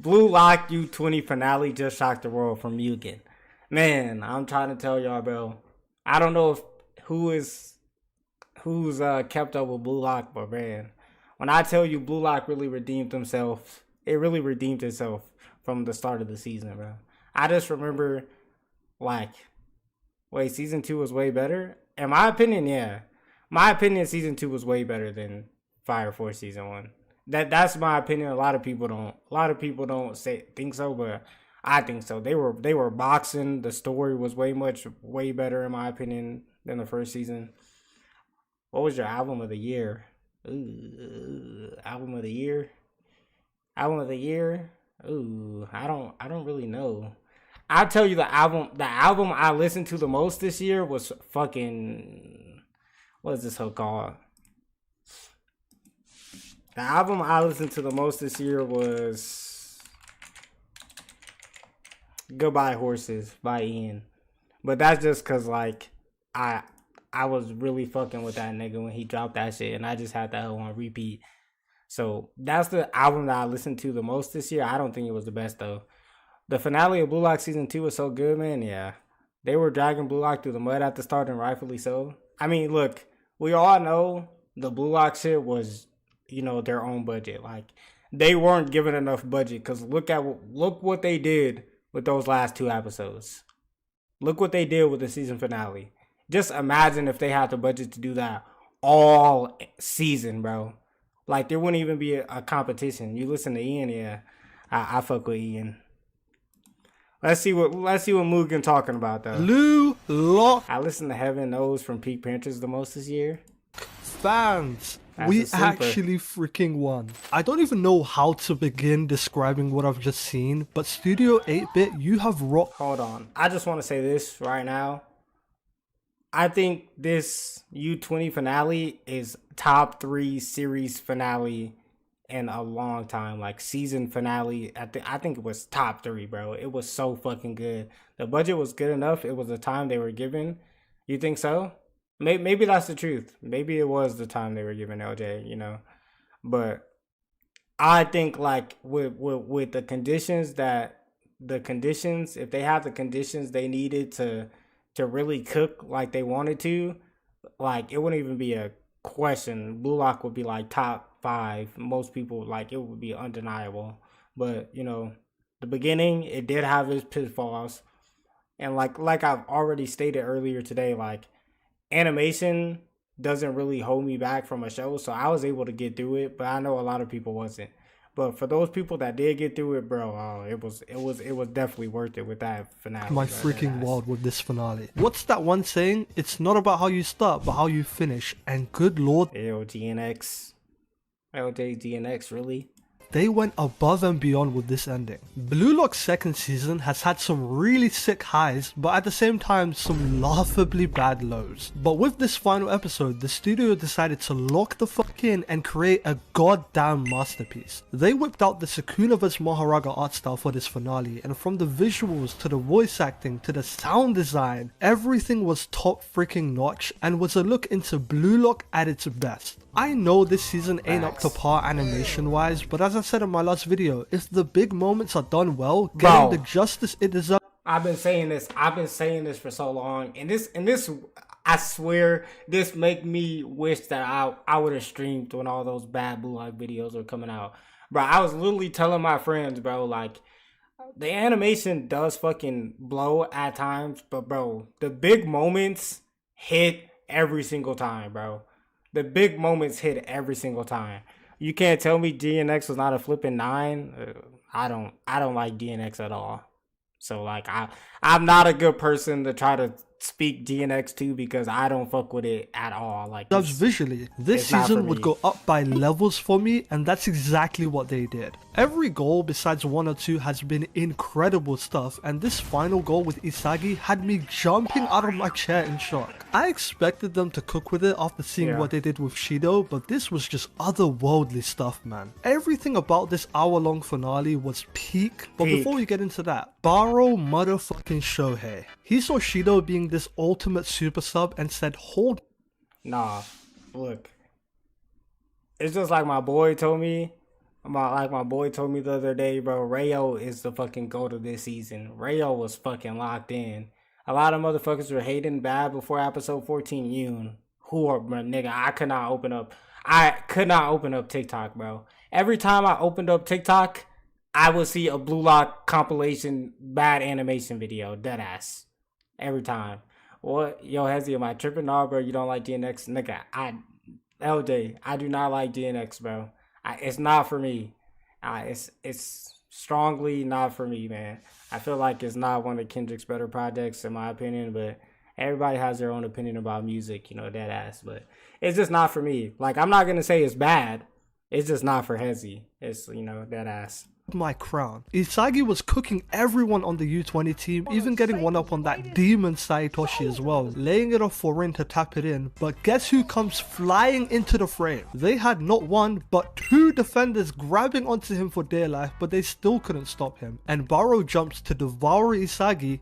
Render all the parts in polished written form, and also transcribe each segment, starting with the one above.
Blue Lock U20 finale just shocked the world from Mugen. Man, I'm trying to tell y'all, bro. I don't know if who's kept up with Blue Lock, but man, when I tell you Blue Lock really redeemed himself, it really redeemed itself from the start of the season, bro. I just remember, like, wait, season 2 was way better? In my opinion, yeah. My opinion, season 2 was way better than Fire Force season 1. That's my opinion. A lot of people don't think so, but I think so. They were boxing. The story was way better in my opinion than the first season. What was your album of the year? Album of the year? Album of the year? I don't really know. I'll tell you the album I listened to the most this year was fucking, what is this hoe called? The album I listened to the most this year was Goodbye Horses by Ian. But that's just cause like I was really fucking with that nigga when he dropped that shit, and I just had that on repeat. So that's the album that I listened to the most this year. I don't think it was the best though. The finale of Blue Lock season 2 was so good, man. Yeah, they were dragging Blue Lock through the mud at the start, and rightfully so. I mean, look, we all know the Blue Lock shit was, you know, their own budget. Like, they weren't given enough budget, because look what they did with those last 2 episodes. Look what they did with the season finale. Just imagine if they had the budget to do that all season, bro. Like, there wouldn't even be a competition. You listen to Ian, yeah, I fuck with Ian. Let's see what Mugen talking about though. Blue Lock. I listened to Heaven Knows from Peak Panthers the most this year. Fans, That's we a sleeper. actually freaking won. I don't even know how to begin describing what I've just seen, but Studio 8-Bit, you have rocked. Hold on. I just want to say this right now. I think this U20 finale is top 3 series finale in a long time. Like, season finale, I think it was top 3, bro. It was so fucking good. The budget was good enough. It was the time they were given. You think so? Maybe that's the truth. Maybe it was the time they were given LJ, you know. But I think, like, with the conditions, if they have the conditions they needed to really cook like they wanted to, like, it wouldn't even be a question. Blue Lock would be like top 5. Most people, like, it would be undeniable. But, you know, the beginning, it did have its pitfalls. And like I've already stated earlier today, like, animation doesn't really hold me back from a show, so I was able to get through it, but I know a lot of people wasn't. But for those people that did get through it, bro, it was definitely worth it with that finale. My bro. freaking world with this finale. What's that one saying? It's not about how you start, but how you finish. And good lord, LJ GNX, really? they went above and beyond with this ending. Blue Lock's second season has had some really sick highs, but at the same time some laughably bad lows. But with this final episode, the studio decided to lock the fuck in and create a goddamn masterpiece. They whipped out the Sukuna vs Maharaga art style for this finale, and from the visuals to the voice acting to the sound design, everything was top freaking notch and was a look into Blue Lock at its best. I know this season ain't up to par animation wise, but as I said in my last video, if the big moments are done well, getting the justice it deserves. I've been saying this for so long, and this I swear this make me wish that I would have streamed when all those bad Blue Lock videos were coming out. Bro, I was literally telling my friends, bro, like, the animation does fucking blow at times, but bro, the big moments hit every single time, bro. The big moments hit every single time. You can't tell me DNX was not a flipping 9. I don't like DNX at all. So, like, I'm not a good person to try to speak DNX to, because I don't fuck with it at all. Like, visually, this season would go up by levels for me, and that's exactly what they did. Every goal besides 1 or 2 has been incredible stuff, and this final goal with Isagi had me jumping out of my chair in shock. I expected them to cook with it after seeing what they did with Shido, but this was just otherworldly stuff, man. Everything about this hour-long finale was peak, but before we get into that, Baro motherfucking Shohei. He saw Shido being this ultimate super sub and said, hold. Nah, look. It's just like my boy told me. My boy told me the other day, bro, Rayo is the fucking goat of this season. Rayo was fucking locked in. A lot of motherfuckers were hating bad before episode 14. Yoon, who are, bro, nigga, I could not open up TikTok, bro. Every time I opened up TikTok, I would see a Blue Lock compilation bad animation video, dead ass. Every time. What? Yo, Hezzy, am I tripping? Nah, bro, you don't like DNX? Nigga, LJ, I do not like DNX, bro. It's not for me. It's strongly not for me, man. I feel like it's not one of Kendrick's better projects, in my opinion, but everybody has their own opinion about music, dead ass. But it's just not for me. Like, I'm not going to say it's bad. It's just not for Hezzy. It's, dead ass. My crown. Isagi was cooking everyone on the U20 team, even getting one up on that demon Saitoshi as well, laying it off for Rin to tap it in, but guess who comes flying into the frame? They had not one, but two defenders grabbing onto him for dear life, but they still couldn't stop him, and Baro jumps to devour Isagi,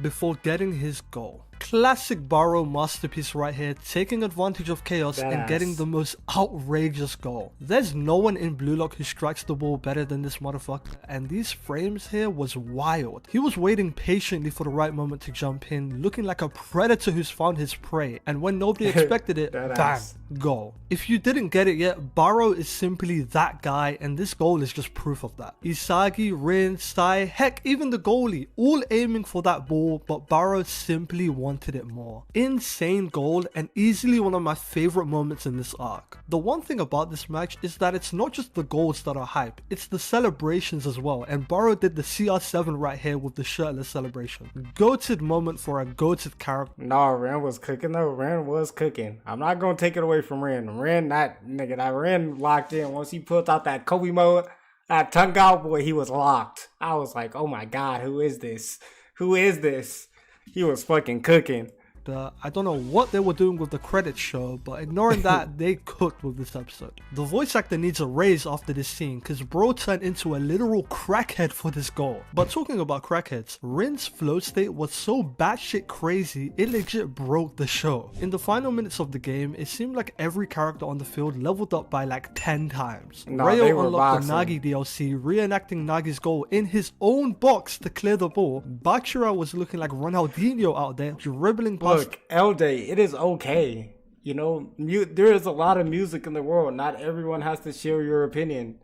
before getting his goal. Classic Baro masterpiece right here, taking advantage of chaos and getting the most outrageous goal. There's no one in Blue Lock who strikes the ball better than this motherfucker, and these frames here was wild. He was waiting patiently for the right moment to jump in, looking like a predator who's found his prey, and when nobody expected it, bang, goal. If you didn't get it yet, Baro is simply that guy, and this goal is just proof of that. Isagi, Rin, Sai, heck, even the goalie, all aiming for that ball, but Baro simply wanted it more. Insane goal, and easily one of my favorite moments in this arc. The one thing about this match is that it's not just the goals that are hype, it's the celebrations as well, and Baro did the CR7 right here with the shirtless celebration. Goated moment for a goated character. Nah, Ren was cooking though. Ren was cooking. I'm not gonna take it away from Ren. That Ren locked in. Once he pulled out that Kobe mode, that tongue out, boy, he was locked. I was like, oh my god, who is this? Who is this? He was fucking cooking. I don't know what they were doing with the credits show, but ignoring that, they cooked with this episode. The voice actor needs a raise after this scene, cause bro turned into a literal crackhead for this goal. But talking about crackheads, Rin's flow state was so batshit crazy, it legit broke the show. In the final minutes of the game, it seemed like every character on the field leveled up by like 10 times. Rayo unlocked the Nagi DLC, reenacting Nagi's goal in his own box to clear the ball. Bachira was looking like Ronaldinho out there, dribbling past. Look, LJ, it is okay. There is a lot of music in the world. Not everyone has to share your opinion.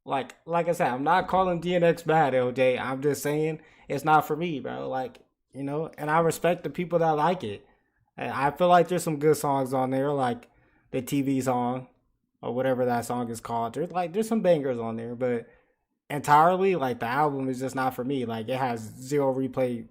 Like I said, I'm not calling DNX bad, LJ. I'm just saying it's not for me, bro. And I respect the people that like it. And I feel like there's some good songs on there, like the TV song or whatever that song is called. There's some bangers on there, but entirely, the album is just not for me. It has zero replay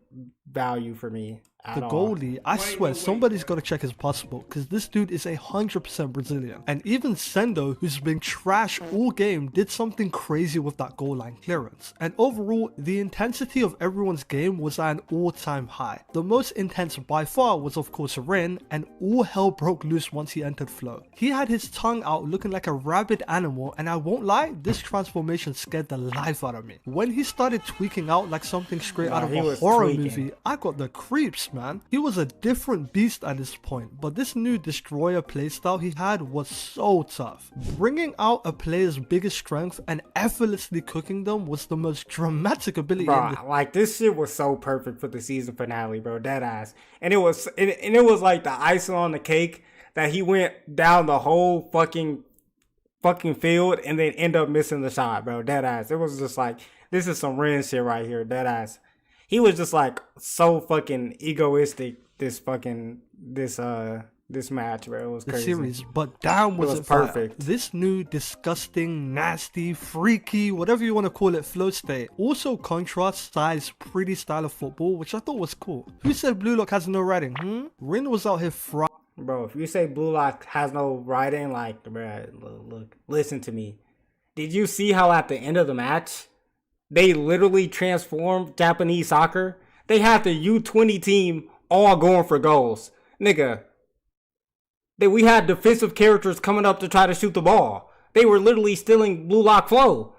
value for me. The goalie, I swear, somebody's got to check his passport, because this dude is 100% Brazilian. And even Sendo, who's been trash all game, did something crazy with that goal line clearance. And overall, the intensity of everyone's game was at an all-time high. The most intense by far was of course Ren, and all hell broke loose once he entered flow. He had his tongue out looking like a rabid animal, and I won't lie, this transformation scared the life out of me. When he started tweaking out like something straight out of a horror movie, I got the creeps, man. He was a different beast at this point, but this new destroyer playstyle he had was so tough. Bringing out a player's biggest strength and effortlessly cooking them was the most dramatic ability. Bro, this shit was so perfect for the season finale, bro. Dead ass. And it was like the icing on the cake that he went down the whole fucking field and then end up missing the shot, bro. Dead ass. It was just like, this is some Ren shit right here. Dead ass. He was just so fucking egoistic this match, bro. It was crazy. The series, but damn was it perfect. This new disgusting, nasty, freaky, whatever you want to call it, flow state also contrasts Sai's pretty style of football, which I thought was cool. Who said Blue Lock has no writing? Rin was out here Bro, if you say Blue Lock has no writing, bro, look, listen to me. Did you see how at the end of the match, they literally transformed Japanese soccer? They had the U20 team all going for goals. Nigga, we had defensive characters coming up to try to shoot the ball. They were literally stealing Blue Lock flow.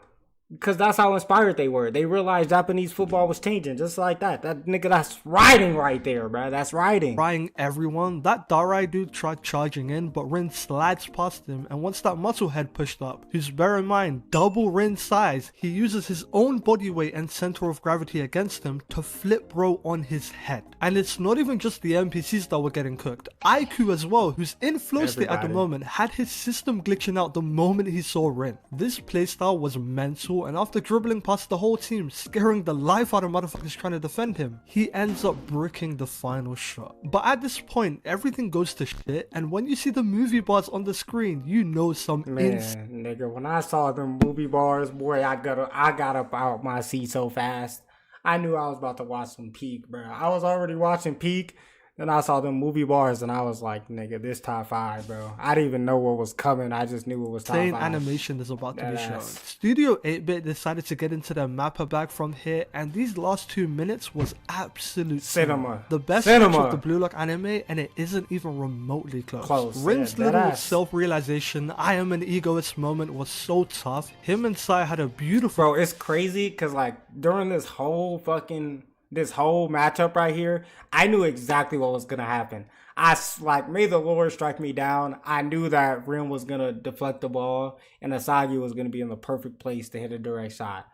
because that's how inspired they were. They realized Japanese football was changing just like that. That nigga, that's writing right there, bro. That's writing. Trying everyone, that Darai dude tried charging in, but Rin slides past him, and once that musclehead pushed up, who's bear in mind double Rin's size, he uses his own body weight and center of gravity against him to flip bro on his head. And it's not even just the NPCs that were getting cooked. Aiku as well, who's in flow state at the moment, had his system glitching out the moment he saw Rin. This playstyle was mental, and after dribbling past the whole team, scaring the life out of motherfuckers trying to defend him, he ends up bricking the final shot. But at this point, everything goes to shit, and when you see the movie bars on the screen, you know something. Nigga, when I saw them movie bars, boy, I got up out my seat so fast. I knew I was about to watch some Peak, bro. I was already watching Peak. Then I saw them movie bars and I was like, nigga, this top 5, bro. I didn't even know what was coming. I just knew it was top 5. Animation is about to be shown. Studio 8-Bit decided to get into their mapper bag from here, and these last 2 minutes was absolute cinema. The best stretch of the Blue Lock anime, and it isn't even remotely close. Rin's little self-realization, I am an egoist moment was so tough. Him and Sai had a beautiful... Bro, it's crazy because like during this whole matchup right here, I knew exactly what was gonna happen. May the Lord strike me down. I knew that Rin was gonna deflect the ball and Asagi was gonna be in the perfect place to hit a direct shot.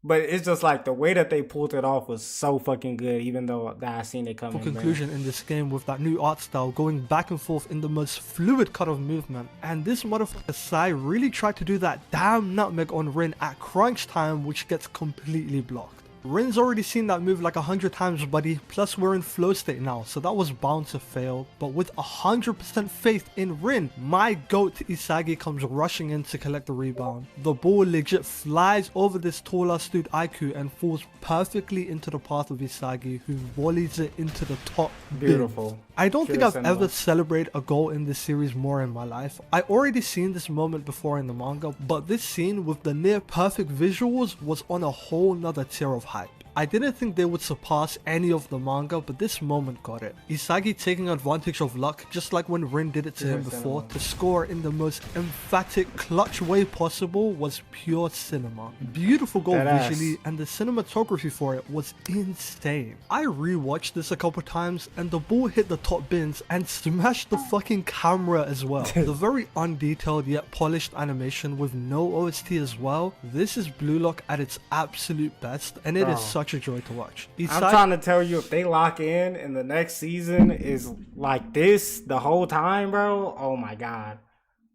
But it's just like the way that they pulled it off was so fucking good, even though that I seen it coming. Conclusion in this game with that new art style going back and forth in the most fluid cut of movement. And this motherfucker Sai really tried to do that damn nutmeg on Rin at crunch time, which gets completely blocked. Rin's already seen that move like 100 times, buddy, plus we're in flow state now, so that was bound to fail. But with 100% faith in Rin, my goat Isagi comes rushing in to collect the rebound. The ball legit flies over this tall ass dude Aiku and falls perfectly into the path of Isagi, who volleys it into the top. Beautiful. I don't think I've ever celebrated a goal in this series more in my life. I already seen this moment before in the manga, but this scene with the near perfect visuals was on a whole nother tier of hype. I didn't think they would surpass any of the manga, but this moment got it. Isagi taking advantage of luck, just like when Rin did it to him before, to score in the most emphatic, clutch way possible was pure cinema. Beautiful goal visually, and the cinematography for it was insane. I rewatched this a couple times, and the ball hit the top bins and smashed the fucking camera as well. The very undetailed yet polished animation with no OST as well. This is Blue Lock at its absolute best, and it is such a joy to watch. I'm trying to tell you, if they lock in the next season is like this the whole time, bro. Oh my god,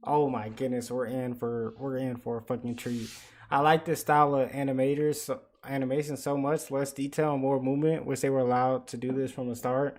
oh my goodness, we're in for a fucking treat. I like this style of animation so much. Less detail and more movement. Wish they were allowed to do this from the start.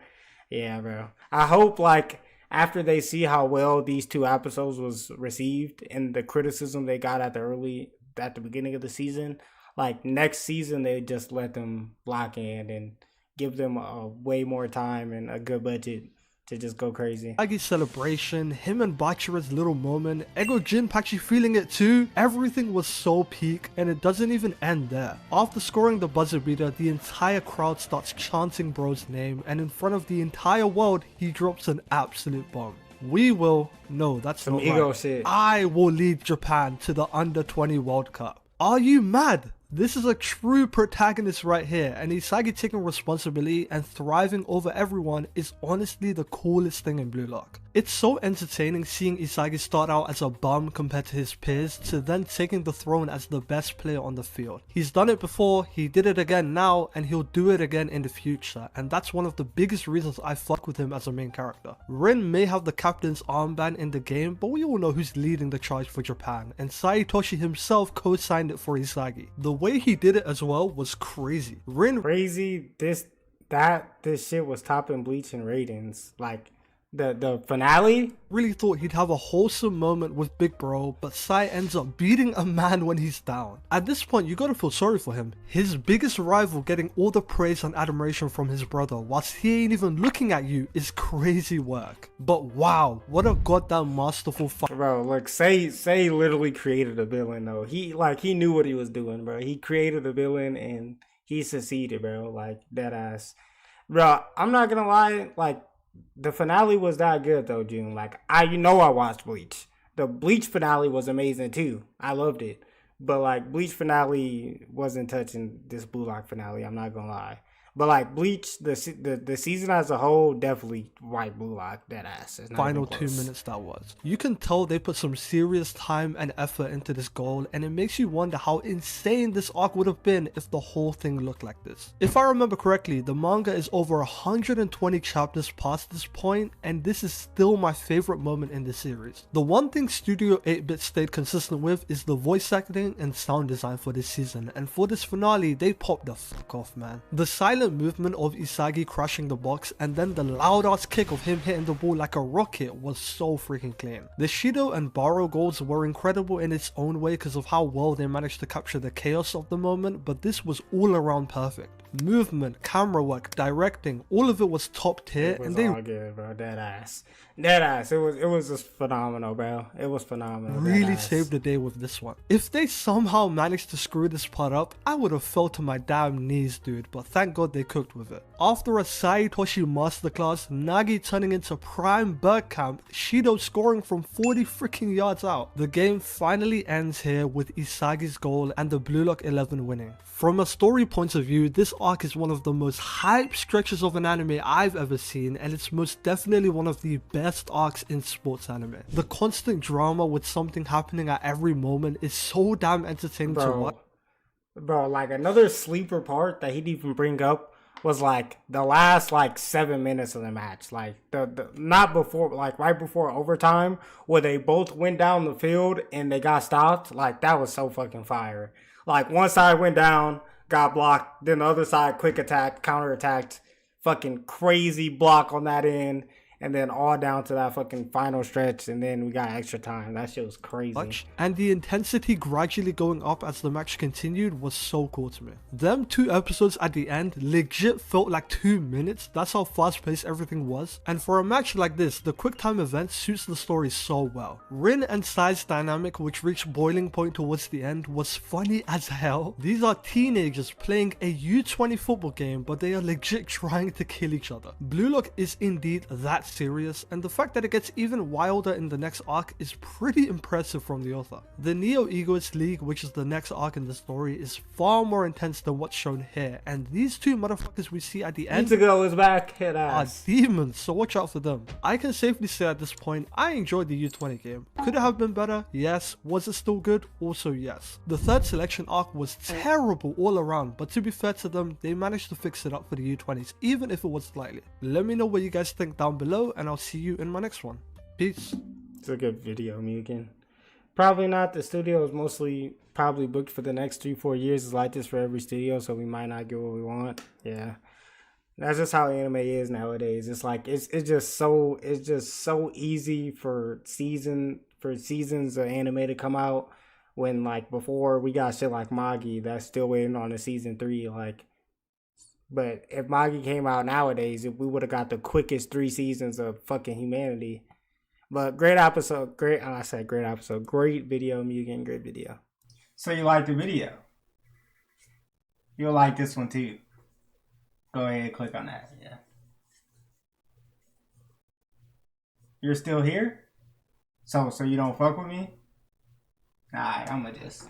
Yeah, bro. I hope like after they see how well these 2 episodes was received and the criticism they got at the beginning of the season, like next season they just let them lock in and give them a way more time and a good budget to just go crazy. Agi's celebration, him and Bachira's little moment, Ego Jinpachi feeling it too. Everything was so peak, and it doesn't even end there. After scoring the buzzer beater, the entire crowd starts chanting bro's name, and in front of the entire world, he drops an absolute bomb. We will, no, that's some not ego right. shit. I will lead Japan to the Under 20 World Cup. Are you mad? This is a true protagonist right here, and Isagi taking responsibility and thriving over everyone is honestly the coolest thing in Blue Lock. It's so entertaining seeing Isagi start out as a bum compared to his peers to then taking the throne as the best player on the field. He's done it before, he did it again now, and he'll do it again in the future, and that's one of the biggest reasons I fuck with him as a main character. Rin may have the captain's armband in the game, but we all know who's leading the charge for Japan, and Saitoshi himself co-signed it for Isagi. The way he did it as well was crazy. This shit was topping Bleach in ratings. Like the finale, really thought he'd have a wholesome moment with Big Bro, but Sai ends up beating a man when he's down. At this point, you gotta feel sorry for him. His biggest rival getting all the praise and admiration from his brother whilst he ain't even looking at you is crazy work. But wow, what a goddamn masterful bro. Look, Say literally created a villain though. He knew what he was doing, bro. He created a villain and he succeeded, bro. Like dead ass, bro. I'm not gonna lie, like. The finale was that good though, June. Like I watched Bleach. The Bleach finale was amazing too. I loved it. But like Bleach finale wasn't touching this Blue Lock finale. I'm not gonna lie. But like Bleach, the season as a whole definitely right Blue Lock dead ass. It's not even Final close. 2 minutes that was. You can tell they put some serious time and effort into this goal, and it makes you wonder how insane this arc would have been if the whole thing looked like this. If I remember correctly, the manga is over 120 chapters past this point, and this is still my favorite moment in the series. The one thing Studio 8-Bit stayed consistent with is the voice acting and sound design for this season, and for this finale, they popped the fuck off, man. The silent movement of Isagi crashing the box and then the loud ass kick of him hitting the ball like a rocket was so freaking clean. The Shido and Baro goals were incredible in its own way because of how well they managed to capture the chaos of the moment, but this was all around perfect. Movement, camera work, directing, all of it was top tier, It was and they all good, bro. Dead ass. It was just phenomenal, bro. It was phenomenal. really saved the day with this one. If they somehow managed to screw this part up, I would have fell to my damn knees, dude, but thank god they cooked with it. After a Saitoshi masterclass, Nagi turning into prime Bergkamp, Shido scoring from 40 freaking yards out, the game finally ends here with Isagi's goal and the Blue Lock 11 winning. From a story point of view, this arc is one of the most hype stretches of an anime I've ever seen, and it's most definitely one of the best arcs in sports anime. The constant drama with something happening at every moment is so damn entertaining to watch. Bro, like another sleeper part that he'd even bring up was like the last like 7 minutes of the match. Like the not before, like right before overtime, where they both went down the field and they got stopped. Like that was so fucking fire. Like one side went down, got blocked, then the other side quick attack, counter attacked, fucking crazy block on that end, and then all down to that fucking final stretch, and then we got extra time. That shit was crazy. And the intensity gradually going up as the match continued was so cool to me. Them 2 episodes at the end legit felt like 2 minutes. That's how fast paced everything was. And for a match like this, the quick time event suits the story so well. Rin and Sai's dynamic, which reached boiling point towards the end, was funny as hell. These are teenagers playing a U20 football game, but they are legit trying to kill each other. Blue Lock is indeed that serious, and the fact that it gets even wilder in the next arc is pretty impressive from the author. The Neo Egoist League, which is the next arc in the story, is far more intense than what's shown here, and these 2 motherfuckers we see at the end is back, hit are ass. demons, so watch out for them. I can safely say at this point, I enjoyed the U20 game. Could it have been better? Yes. Was it still good? Also yes. The third selection arc was terrible all around, but to be fair to them, they managed to fix it up for the U20s, even if it was slightly. Let me know what you guys think down below, and I'll see you in my next one. Peace. It's a good video, Mugen. Probably not. The studio is mostly probably booked for the next 3-4 years. It's like this for every studio, so we might not get what we want. Yeah, that's just how anime is nowadays. It's like it's just so easy for seasons of anime to come out, when like before we got shit like Magi that's still waiting on the season 3. Like, but if Magi came out nowadays, we would have got the quickest 3 seasons of fucking humanity. But great episode, great video, Mugen, great video. So you like the video? You'll like this one too. Go ahead and click on that, yeah. You're still here? So you don't fuck with me? Alright, I'ma just.